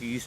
30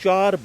4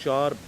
4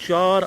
4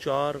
4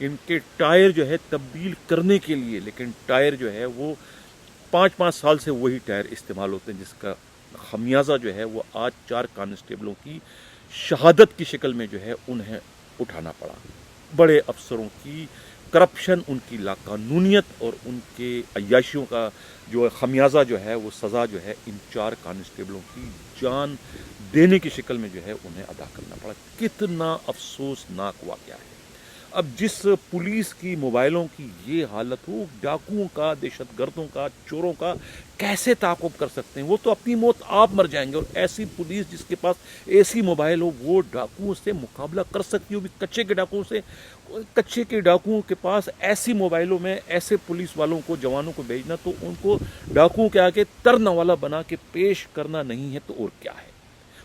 ان کے ٹائر جو ہے تبدیل کرنے کے لیے، لیکن ٹائر جو ہے وہ 5 سال سے وہی ٹائر استعمال ہوتے ہیں، جس کا خمیازہ جو ہے وہ آج 4 کانسٹیبلوں کی شہادت کی شکل میں جو ہے انہیں اٹھانا پڑا۔ بڑے افسروں کی کرپشن، ان کی لاقانونیت اور ان کے عیاشیوں کا جو خمیازہ جو ہے وہ سزا جو ہے ان 4 کانسٹیبلوں کی جان دینے کی شکل میں جو ہے انہیں ادا کرنا پڑا۔ کتنا افسوسناک واقعہ ہے۔ اب جس پولیس کی موبائلوں کی یہ حالت ہو، ڈاکوؤں کا، دہشت گردوں کا، چوروں کا کیسے تعاقب کر سکتے ہیں؟ وہ تو اپنی موت آپ مر جائیں گے، اور ایسی پولیس جس کے پاس ایسی موبائل ہو وہ ڈاکوؤں سے مقابلہ کر سکتی ہو بھی، کچے کے ڈاکوؤں سے۔ کچے کے ڈاکوؤں کے پاس ایسی موبائلوں میں ایسے پولیس والوں کو، جوانوں کو بھیجنا تو ان کو ڈاکوؤں کے آگے ترنوالا بنا کے پیش کرنا نہیں ہے تو اور کیا ہے۔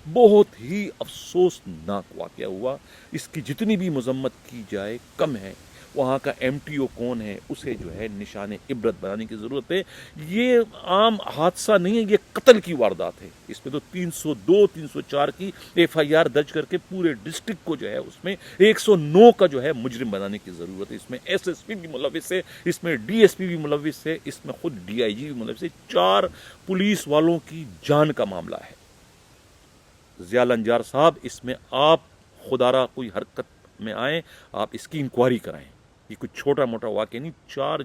بہت ہی افسوسناک واقعہ ہوا۔ اس کی جتنی بھی مذمت کی جائے کم ہے۔ وہاں کا ایم ٹی او کون ہے اسے جو ہے نشان عبرت بنانے کی ضرورت ہے۔ یہ عام حادثہ نہیں ہے، یہ قتل کی واردات ہے۔ اس میں تو 302 304 کی ایف آئی آر درج کر کے پورے ڈسٹرکٹ کو جو ہے اس میں 109 کا جو ہے مجرم بنانے کی ضرورت ہے۔ اس میں ایس ایس پی بھی ملوث ہے، اس میں ڈی ایس پی بھی ملوث ہے، اس میں خود ڈی آئی جی بھی ملوث ہے۔ 4 پولیس والوں کی جان کا معاملہ ہے۔ ضیاء الانجار صاحب، اس میں آپ خدارہ کوئی حرکت میں آئیں، آپ اس کی انکوائری کرائیں۔ یہ کوئی چھوٹا موٹا واقعہ نہیں۔ 4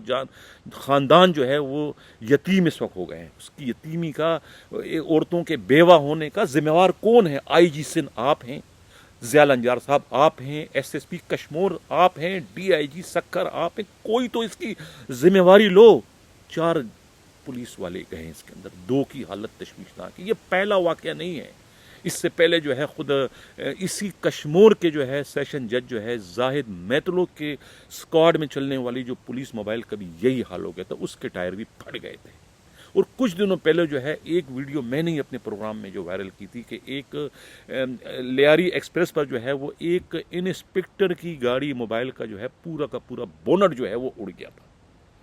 خاندان جو ہے وہ یتیم اس وقت ہو گئے ہیں۔ اس کی یتیمی کا، عورتوں کے بیوہ ہونے کا ذمہ وار کون ہے؟ آئی جی سندھ آپ ہیں، ضیاء الانجار صاحب آپ ہیں، ایس ایس پی کشمور آپ ہیں، ڈی آئی جی سکھر آپ ہیں۔ کوئی تو اس کی ذمہ واری لو۔ 4 پولیس والے گئے اس کے اندر، 2 کی حالت تشویشناک ہے۔ یہ پہلا واقعہ نہیں ہے۔ اس سے پہلے جو ہے خود اسی کشمور کے جو ہے سیشن جج جو ہے زاہد میتلو کے اسکواڈ میں چلنے والی جو پولیس موبائل کا بھی یہی حال ہو گیا تھا، اس کے ٹائر بھی پھٹ گئے تھے۔ اور کچھ دنوں پہلے جو ہے ایک ویڈیو میں نے اپنے پروگرام میں جو وائرل کی تھی کہ ایک لیاری ایکسپریس پر جو ہے وہ ایک انسپکٹر کی گاڑی موبائل کا جو ہے پورا کا پورا بونٹ جو ہے وہ اڑ گیا تھا۔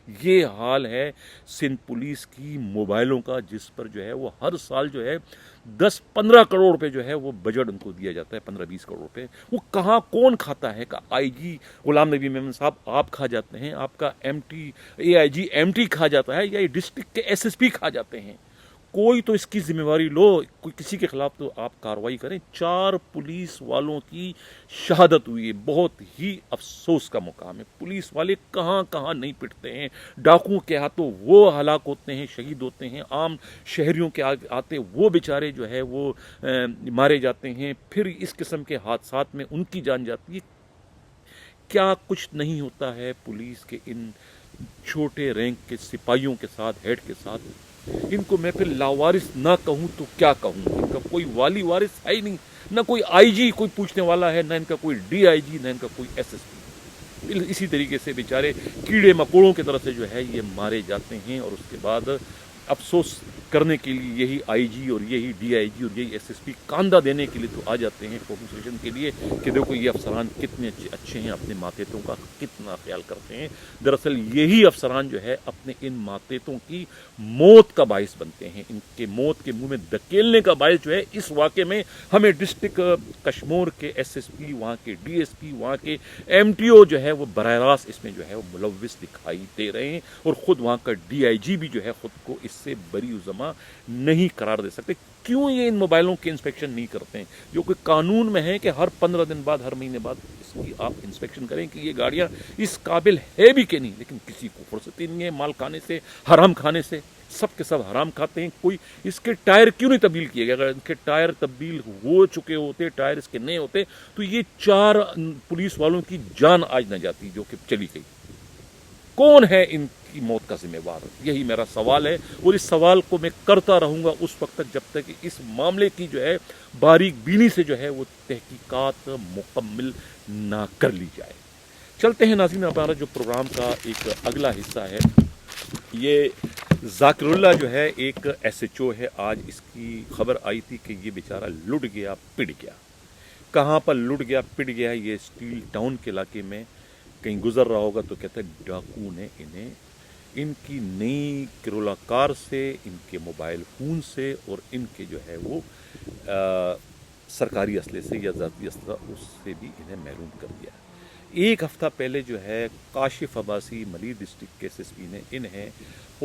یہ حال ہے سندھ پولیس کی موبائلوں کا، جس پر جو ہے وہ ہر سال جو ہے 10-15 کروڑ روپے جو ہے وہ بجٹ ان کو دیا جاتا ہے، 15-20 کروڑ روپے۔ وہ کہاں کون کھاتا ہے؟ کہ آئی جی غلام نبی میمن صاحب آپ کھا جاتے ہیں، آپ کا اے آئی جی ایم ٹی کھا جاتا ہے، یا یہ ڈسٹرکٹ کے ایس ایس پی کھا جاتے ہیں۔ کوئی تو اس کی ذمہ واری لو، کوئی کسی کے خلاف تو آپ کارروائی کریں۔ 4 پولیس والوں کی شہادت ہوئی ہے، بہت ہی افسوس کا مقام ہے۔ پولیس والے کہاں کہاں نہیں پٹتے ہیں، ڈاکوؤں کے ہاتھوں وہ ہلاک ہوتے ہیں، شہید ہوتے ہیں، عام شہریوں کے آتے وہ بیچارے جو ہے وہ مارے جاتے ہیں، پھر اس قسم کے حادثات میں ان کی جان جاتی ہے۔ کیا کچھ نہیں ہوتا ہے پولیس کے ان چھوٹے رینک کے سپاہیوں کے ساتھ، ہیڈ کے ساتھ۔ ان کو میں پھر لاوارث نہ کہوں تو کیا کہوں؟ ان کا کوئی والی وارث ہے ہی نہیں، نہ کوئی آئی جی کوئی پوچھنے والا ہے، نہ ان کا کوئی ڈی آئی جی، نہ ان کا کوئی ایس ایس پی۔ اسی طریقے سے بیچارے کیڑے مکوڑوں کی طرح سے جو ہے یہ مارے جاتے ہیں، اور اس کے بعد افسوس کرنے کے لیے یہی آئی جی اور یہی ڈی آئی جی اور یہی ایس ایس پی کاندھا دینے کے لیے تو آ جاتے ہیں پروسیکیوشن کے لیے کہ دیکھو یہ افسران کتنے اچھے ہیں، اپنے ماتحتوں کا کتنا خیال کرتے ہیں۔ دراصل یہی افسران جو ہے اپنے ان ماتحتوں کی موت کا باعث بنتے ہیں، ان کے موت کے منہ میں دھکیلنے کا باعث جو ہے اس واقعے میں ہمیں ڈسٹرکٹ کشمور کے ایس ایس پی، وہاں کے ڈی ایس پی، وہاں کے ایم ٹی او جو ہے وہ براہ راست اس میں جو ہے وہ ملوث دکھائی دے رہے ہیں، اور خود وہاں کا ڈی آئی جی بھی جو ہے خود کو اس سے بری ذمہ نہیں قرار دے سکتے۔ کیوں یہ ان موبائلوں کے انسپیکشن نہیں کرتے ہیں؟ جو کہ قانون میں ہے کہ ہر 15 دن بعد، ہر مہینے بعد اس کی آپ انسپیکشن کریں کہ یہ گاڑیاں اس قابل ہے بھی کہ نہیں، لیکن کسی کو فرصت ہی نہیں ہے مال کھانے سے، حرام کھانے سے۔ سب کے سب حرام کھاتے ہیں۔ کوئی اس کے ٹائر کیوں نہیں تبدیل کیے گئے؟ اگر ان کے ٹائر تبدیل ہو چکے ہوتے، ٹائر اس کے نئے ہوتے، تو یہ 4 پولیس والوں کی جان آج نہ جاتی جو کہ چلی گئی۔ کون ہے ان کی موت کا ذمہ وار؟ یہی میرا سوال ہے، اور اس سوال کو میں کرتا رہوں گا اس وقت تک جب تک کہ اس معاملے کی جو ہے باریک بینی سے جو ہے وہ تحقیقات مکمل نہ کر لی جائے۔ چلتے ہیں ناظرین، ہمارا جو پروگرام کا ایک اگلا حصہ ہے، یہ ذاکر اللہ جو ہے ایک ایس ایچ او ہے۔ آج اس کی خبر آئی تھی کہ یہ بیچارہ لٹ گیا، پٹ گیا۔ کہاں پر لٹ گیا، پٹ گیا؟ یہ اسٹیل ٹاؤن کے علاقے میں کہیں گزر رہا ہوگا تو کہتا ہے ڈاکو نے انہیں ان کی نئی کرولا کار سے، ان کے موبائل فون سے اور ان کے جو ہے وہ سرکاری اسلحے سے یا ذاتی اسلحہ اس سے بھی انہیں محروم کر دیا۔ ایک ہفتہ پہلے جو ہے کاشف عباسی ملی ڈسٹرکٹ کے ایس ایس پی نے انہیں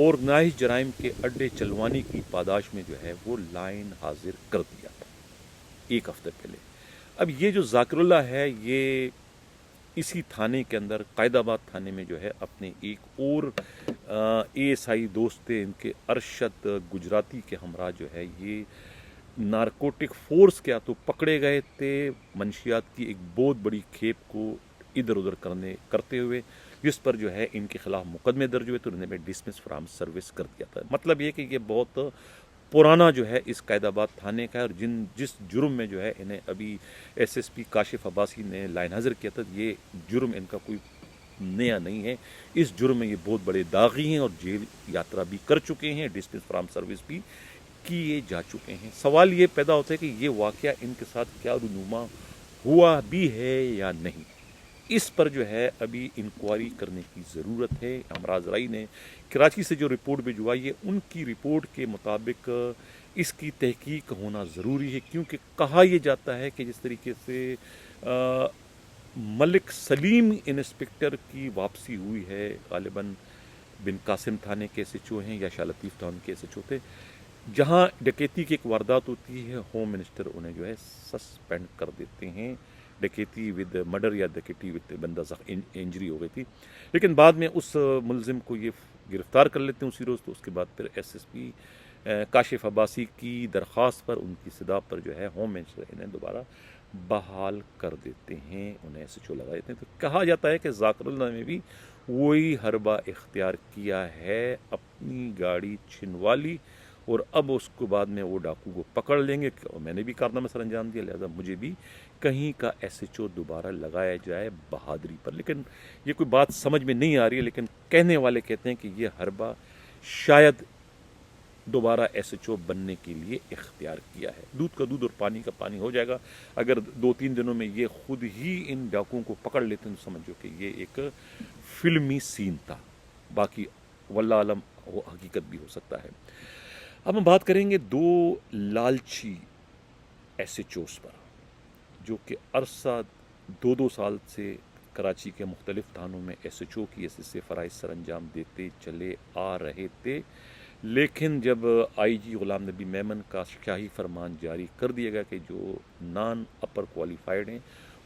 آرگنائز جرائم کے اڈے چلوانے کی پاداش میں جو ہے وہ لائن حاضر کر دیا تھا ایک ہفتے پہلے۔ اب یہ جو ذاکر اللہ ہے یہ اسی تھانے کے اندر قائد آباد تھانے میں جو ہے اپنے ایک اور اے ایس آئی دوست تھے ان کے ارشد گجراتی کے ہمراہ جو ہے یہ نارکوٹک فورس کے ہاتھوں پکڑے گئے تھے منشیات کی ایک بہت بڑی کھیپ کو ادھر ادھر کرتے ہوئے، جس پر جو ہے ان کے خلاف مقدمے درج ہوئے تو انہیں میں ڈسمس فرام سروس کر دیا تھا۔ مطلب یہ کہ یہ بہت پرانا جو ہے اس قائد آباد تھانے کا ہے، اور جس جرم میں جو ہے انہیں ابھی S S P Kashif Abbasi نے لائن حاضر کیا تھا، یہ جرم ان کا کوئی نیا نہیں ہے۔ اس جرم میں یہ بہت بڑے داغی ہیں اور جیل یاترا بھی کر چکے ہیں، ڈسمس فرام سروس بھی کیے جا چکے ہیں۔ سوال یہ پیدا ہوتا ہے کہ یہ واقعہ ان کے ساتھ کیا رونما ہوا بھی ہے یا نہیں، اس پر جو ہے ابھی انکوائری کرنے کی ضرورت ہے۔ امراض رائی نے کراچی سے جو رپورٹ بھجوائی ہے ان کی رپورٹ کے مطابق اس کی تحقیق ہونا ضروری ہے، کیونکہ کہا یہ جاتا ہے کہ جس طریقے سے ملک سلیم انسپکٹر کی واپسی ہوئی ہے، غالباً بن قاسم تھانے کے ایس ایچ او ہیں یا شاہ لطیف تھانے کے ایس ایچ او تھے، جہاں ڈکیتی کی ایک واردات ہوتی ہے ہوم منسٹر انہیں جو ہے سسپینڈ کر دیتے ہیں، ڈکیتی ود مرڈر یا ڈکیتی ود بندہ انجری ہو گئی تھی، لیکن بعد میں اس ملزم کو یہ گرفتار کر لیتے ہیں اسی روز، تو اس کے بعد پھر S S P Kashif Abbasi کی درخواست پر ان کی صدا پر جو ہے ہوم منسٹر انہیں دوبارہ بحال کر دیتے ہیں، انہیں ایس ایچ او لگا دیتے ہیں۔ تو کہا جاتا ہے کہ ذاکر اللہ نے بھی وہی حربہ اختیار کیا ہے، اپنی گاڑی چھنوا لی اور اب اس کو بعد میں وہ ڈاکو کو پکڑ لیں گے، میں نے بھی کارنامہ سر انجام دیا لہذا مجھے بھی کہیں کا ایس ایچ او دوبارہ لگایا جائے بہادری پر۔ لیکن یہ کوئی بات سمجھ میں نہیں آ رہی ہے، لیکن کہنے والے کہتے ہیں کہ یہ حربہ شاید دوبارہ ایس ایچ او بننے کے لیے اختیار کیا ہے۔ دودھ کا دودھ اور پانی کا پانی ہو جائے گا، اگر 2-3 دنوں میں یہ خود ہی ان ڈاکوؤں کو پکڑ لیتے ہیں تو سمجھو کہ یہ ایک فلمی سین تھا، باقی واللہ عالم وہ حقیقت بھی ہو سکتا ہے۔ اب ہم بات کریں گے 2 لالچی ایس ایچ اوز پر جو کہ عرصہ 2 سال سے کراچی کے مختلف تھانوں میں ایس ایچ او کی حیثیت سے فرائض سر انجام دیتے چلے آ رہے تھے، لیکن جب آئی جی غلام نبی میمن کا شاہی فرمان جاری کر دیا گیا کہ جو نان اپر کوالیفائڈ ہیں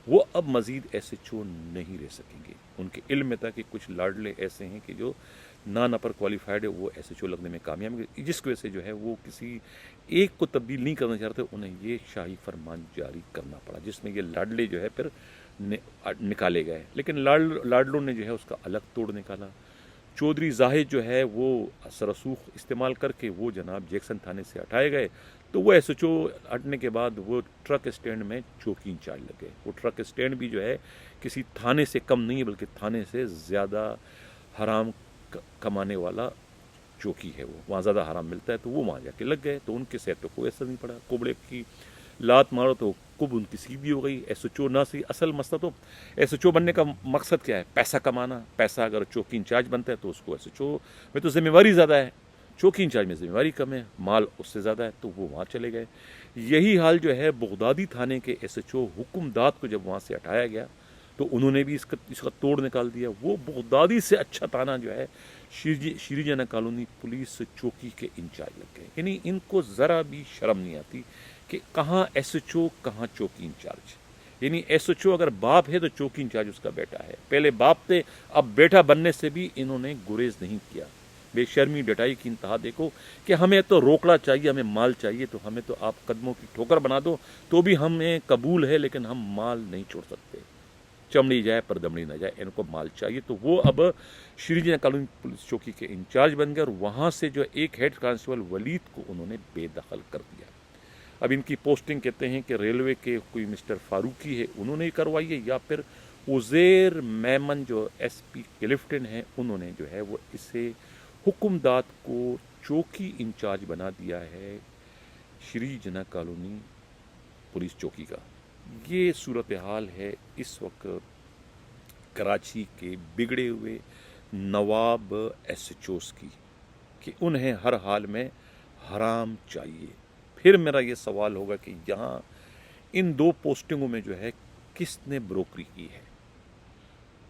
وہ اب مزید ایس ایچ او نہیں رہ سکیں گے، ان کے علم میں تھا کہ کچھ لاڈلے ایسے ہیں کہ جو نان اپر کوالیفائڈ ہے وہ ایس ایچ او لگنے میں کامیاب ہیں، جس کی وجہ سے جو ہے وہ کسی ایک کو تبدیل نہیں کرنا چاہتے، انہیں یہ شاہی فرمان جاری کرنا پڑا، جس میں یہ لاڈلے جو ہے پھر نکالے گئے، لیکن لاڈلوں نے جو ہے اس کا الگ توڑ نکالا۔ چودھری زاہد جو ہے وہ سرسوخ استعمال کر کے وہ جناب جیکسن تھانے سے ہٹائے گئے، تو وہ ایس ایچ او ہٹنے کے بعد وہ ٹرک اسٹینڈ میں چوکی انچارج لگ گئے۔ وہ ٹرک اسٹینڈ بھی جو ہے کسی تھانے سے کم نہیں ہے بلکہ تھانے سے زیادہ حرام کمانے والا چوکی ہے، وہ وہاں زیادہ حرام ملتا ہے، تو وہ وہاں جا کے لگ گئے، تو ان کے صحت پہ کوئی اثر نہیں پڑا۔ کوبڑے کی لات مارو تو کب ان کی سیدھی ہو گئی۔ ایس ایچ او نہ صحیح، اصل مسئلہ تو ایس ایچ او بننے کا مقصد کیا ہے؟ پیسہ کمانا۔ پیسہ اگر چوکی انچارج بنتا ہے تو اس کو ایس ایچ او میں تو ذمہ داری زیادہ ہے، چوکی انچارج میں ذمہ داری کم ہے، مال اس سے زیادہ ہے، تو وہ وہاں چلے گئے۔ یہی حال جو ہے بغدادی تھانے کے ایس ایچ او حکم داد کو جب وہاں سے ہٹایا گیا تو انہوں نے بھی اس کا توڑ نکال دیا۔ وہ بغدادی سے اچھا تھانہ جو ہے شیری جانا کالونی پولیس چوکی کے انچارج لگ گئے، یعنی ان کو ذرا بھی شرم نہیں آتی کہ کہاں ایس ایچ او کہاں چوکی انچارج، یعنی ایس ایچ او اگر باپ ہے تو چوکی انچارج اس کا بیٹا ہے، پہلے باپ تھے اب بیٹا بننے سے بھی انہوں نے گریز نہیں کیا۔ بے شرمی ڈٹائی کی انتہا دیکھو کہ ہمیں تو روکڑا چاہیے، ہمیں مال چاہیے، تو ہمیں تو آپ قدموں کی ٹھوکر بنا دو تو بھی ہمیں قبول ہے، لیکن ہم مال نہیں چھوڑ سکتے، چمڑی جائے پر دمڑی نہ جائے، ان کو مال چاہیے۔ تو وہ اب شری جنا کالونی پولیس چوکی کے انچارج بن گئے، اور وہاں سے جو ایک ہیڈ کانسٹیبل ولید کو انہوں نے بے دخل کر دیا۔ اب ان کی پوسٹنگ کہتے ہیں کہ ریلوے کے کوئی مسٹر فاروقی ہے انہوں نے کروائی ہے، یا پھر عزیر میمن جو ایس پی کلفٹن ہیں انہوں نے جو ہے وہ اسے حکم داد کو چوکی انچارج بنا دیا ہے شری جنا کالونی پولیس چوکی کا۔ یہ صورتحال ہے اس وقت کراچی کے بگڑے ہوئے نواب ایس ایچ اوز کی، کہ انہیں ہر حال میں حرام چاہیے۔ پھر میرا یہ سوال ہوگا کہ یہاں ان 2 پوسٹنگوں میں جو ہے کس نے بروکری کی ہے؟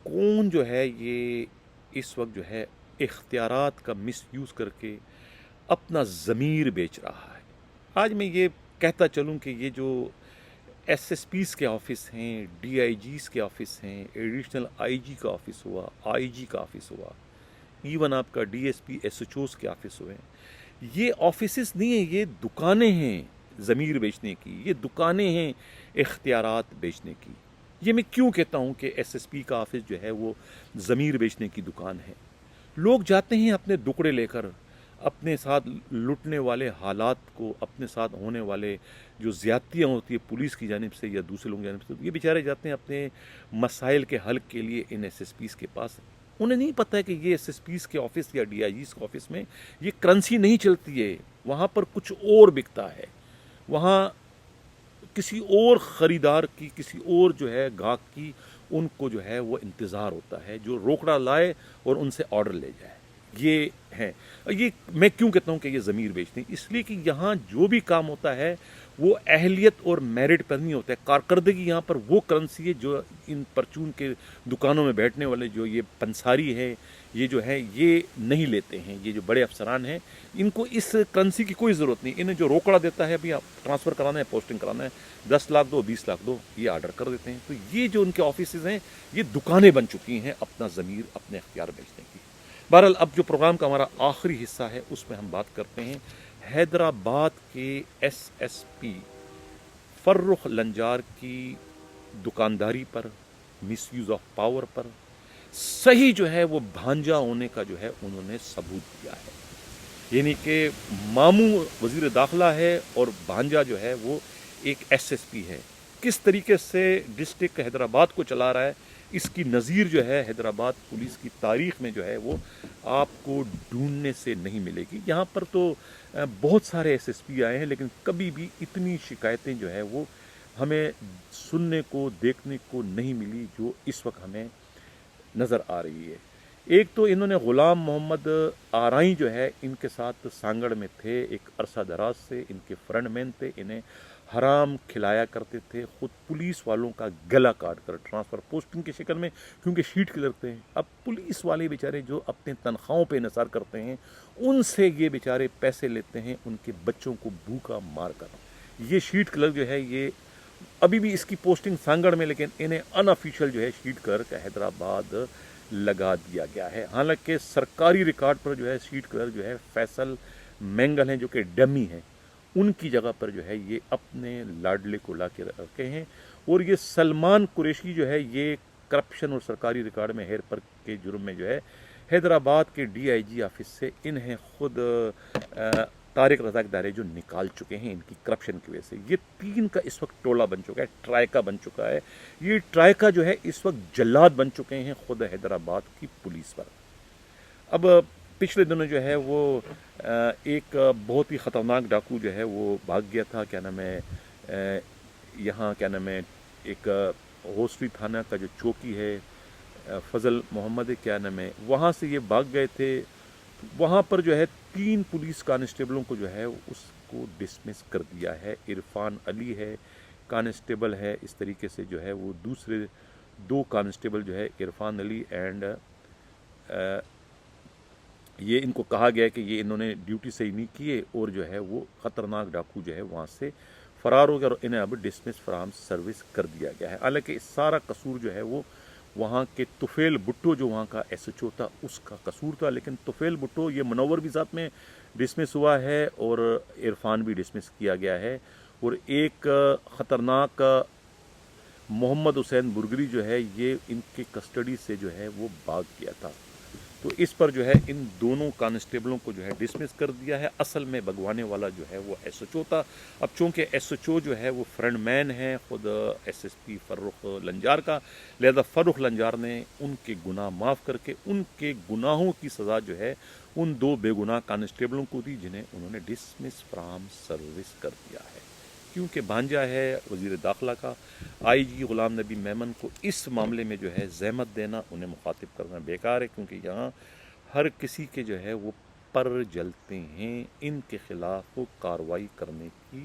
کون جو ہے یہ اس وقت جو ہے اختیارات کا مس یوز کر کے اپنا ضمیر بیچ رہا ہے. آج میں یہ کہتا چلوں کہ یہ جو ایس ایس پیز کے آفس ہیں، ڈی آئی جیز کے آفس ہیں، ایڈیشنل آئی جی کا آفس ہوا، آئی جی کا آفس ہوا، ایون آپ کا D S P S H Os کے آفس ہوئے، یہ آفیسز نہیں ہیں، یہ دکانیں ہیں ضمیر بیچنے کی، یہ دکانیں ہیں اختیارات بیچنے کی. یہ میں کیوں کہتا ہوں کہ ایس ایس پی کا آفس جو ہے وہ ضمیر بیچنے کی دکان ہے؟ لوگ جاتے ہیں اپنے ٹکڑے لے کر، اپنے ساتھ لٹنے والے حالات کو، اپنے ساتھ ہونے والے جو زیادتیاں ہوتی ہیں پولیس کی جانب سے یا دوسرے لوگوں کی جانب سے، یہ بیچارے جاتے ہیں اپنے مسائل کے حل کے لیے ان ایس ایس پیز کے پاس. انہیں نہیں پتہ کہ یہ ایس ایس پیز کے آفس یا ڈی آئی جیز کے آفس میں یہ کرنسی نہیں چلتی ہے، وہاں پر کچھ اور بکتا ہے، وہاں کسی اور خریدار کی، کسی اور جو ہے گاہک کی ان کو جو ہے وہ انتظار ہوتا ہے جو روکڑا لائے اور ان سے آرڈر لے جائے. یہ ہے. یہ میں کیوں کہتا ہوں کہ یہ ضمیر بیچتے ہیں؟ اس لیے کہ یہاں جو بھی کام ہوتا ہے وہ اہلیت اور میرٹ پر نہیں ہوتا ہے. کارکردگی یہاں پر وہ کرنسی ہے جو ان پرچون کے دکانوں میں بیٹھنے والے جو یہ پنساری ہے، یہ جو ہے یہ نہیں لیتے ہیں. یہ جو بڑے افسران ہیں ان کو اس کرنسی کی کوئی ضرورت نہیں. انہیں جو روکڑا دیتا ہے ابھی آپ ٹرانسفر کرانا ہے، پوسٹنگ کرانا ہے، 10 لاکھ دو، 20 لاکھ دو، یہ آرڈر کر دیتے ہیں. تو یہ جو ان کے آفیسز ہیں یہ دکانیں بن چکی ہیں اپنا ضمیر، اپنے اختیار بیچنے کی. بہرحال اب جو پروگرام کا ہمارا آخری حصہ ہے اس میں ہم بات کرتے ہیں حیدرآباد کے S S P Farrukh Lanjar کی دکانداری پر، مس یوز آف پاور پر. صحیح جو ہے وہ بھانجا ہونے کا جو ہے انہوں نے ثبوت دیا ہے، یعنی کہ ماموں وزیر داخلہ ہے اور بھانجا جو ہے وہ ایک ایس ایس پی ہے. کس طریقے سے ڈسٹرکٹ حیدرآباد کو چلا رہا ہے اس کی نظیر جو ہے حیدرآباد پولیس کی تاریخ میں جو ہے وہ آپ کو ڈھونڈنے سے نہیں ملے گی. یہاں پر تو بہت سارے ایس ایس پی آئے ہیں لیکن کبھی بھی اتنی شکایتیں جو ہے وہ ہمیں سننے کو، دیکھنے کو نہیں ملی جو اس وقت ہمیں نظر آ رہی ہے. ایک تو انہوں نے غلام محمد آرائی جو ہے ان کے ساتھ سانگڑ میں تھے، ایک عرصہ دراز سے ان کے فرنٹ مین تھے، انہیں حرام کھلایا کرتے تھے، خود پولیس والوں کا گلا کاٹ کر ٹرانسفر پوسٹنگ کی شکل میں، کیونکہ شیٹ کلر تھے. اب پولیس والے بیچارے جو اپنے تنخواہوں پہ انحصار کرتے ہیں ان سے یہ بیچارے پیسے لیتے ہیں ان کے بچوں کو بھوکا مار کر. یہ شیٹ کلر جو ہے یہ ابھی بھی اس کی پوسٹنگ سانگڑ میں، لیکن انہیں ان آفیشیل جو ہے شیٹ کلر کا حیدرآباد لگا دیا گیا ہے. حالانکہ سرکاری ریکارڈ پر جو ہے شیٹ کلر جو ہے فیصل مینگل ہیں جو کہ ڈمی ہیں، ان کی جگہ پر جو ہے یہ اپنے لاڈلے کو لا کے رکھے ہیں. اور یہ سلمان قریشی جو ہے یہ کرپشن اور سرکاری ریکارڈ میں ہیر پر کے جرم میں جو ہے حیدرآباد کے ڈی آئی جی آفس سے انہیں خود طارق رضا کے دائرے جو نکال چکے ہیں ان کی کرپشن کی وجہ سے. یہ 3 کا اس وقت ٹولہ بن چکا ہے، ٹرائکا بن چکا ہے. یہ ٹرائکا جو ہے اس وقت جلاد بن چکے ہیں خود حیدرآباد کی پولیس پر. اب پچھلے دنوں جو ہے وہ ایک بہت ہی خطرناک ڈاکو جو ہے وہ بھاگ گیا تھا، کیا نام ہے، یہاں کیا نام ہے ایک ہوسٹری تھانہ کا جو چوکی ہے فضل محمد کیا نام ہے، وہاں سے یہ بھاگ گئے تھے. وہاں پر جو ہے 3 پولیس کانسٹیبلوں کو جو ہے اس کو ڈسمس کر دیا ہے. عرفان علی ہے کانسٹیبل ہے، اس طریقے سے جو ہے وہ دوسرے 2 کانسٹیبل جو ہے عرفان علی اینڈ یہ ان کو کہا گیا ہے کہ یہ انہوں نے ڈیوٹی صحیح نہیں کیے اور جو ہے وہ خطرناک ڈاکو جو ہے وہاں سے فرار ہو گیا اور انہیں اب ڈسمس فرام سروس کر دیا گیا ہے. حالانکہ اس سارا قصور جو ہے وہ وہاں کے طفیل بھٹو جو وہاں کا ایس ایچ او تھا اس کا قصور تھا. لیکن طفیل بھٹو یہ منور بھی ساتھ میں ڈسمس ہوا ہے اور عرفان بھی ڈسمس کیا گیا ہے. اور ایک خطرناک محمد حسین برگری جو ہے یہ ان کے کسٹڈی سے جو ہے وہ بھاگ گیا تھا. تو اس پر جو ہے ان دونوں کانسٹیبلوں کو جو ہے ڈسمس کر دیا ہے. اصل میں بھگوانے والا جو ہے وہ ایس ایچ او تھا. اب چونکہ ایس ایچ او جو ہے وہ فرنٹ مین ہے خود S S P Farrukh Lanjar کا، لہذا فرخ لنجار نے ان کے گناہ معاف کر کے ان کے گناہوں کی سزا جو ہے ان 2 بے گناہ کانسٹیبلوں کو دی جنہیں انہوں نے ڈسمس فرام سروس کر دیا ہے. کیونکہ بھانجا ہے وزیر داخلہ کا، آئی جی غلام نبی میمن کو اس معاملے میں جو ہے زحمت دینا، انہیں مخاطب کرنا بیکار ہے. کیونکہ یہاں ہر کسی کے جو ہے وہ پر جلتے ہیں، ان کے خلاف کارروائی کرنے کی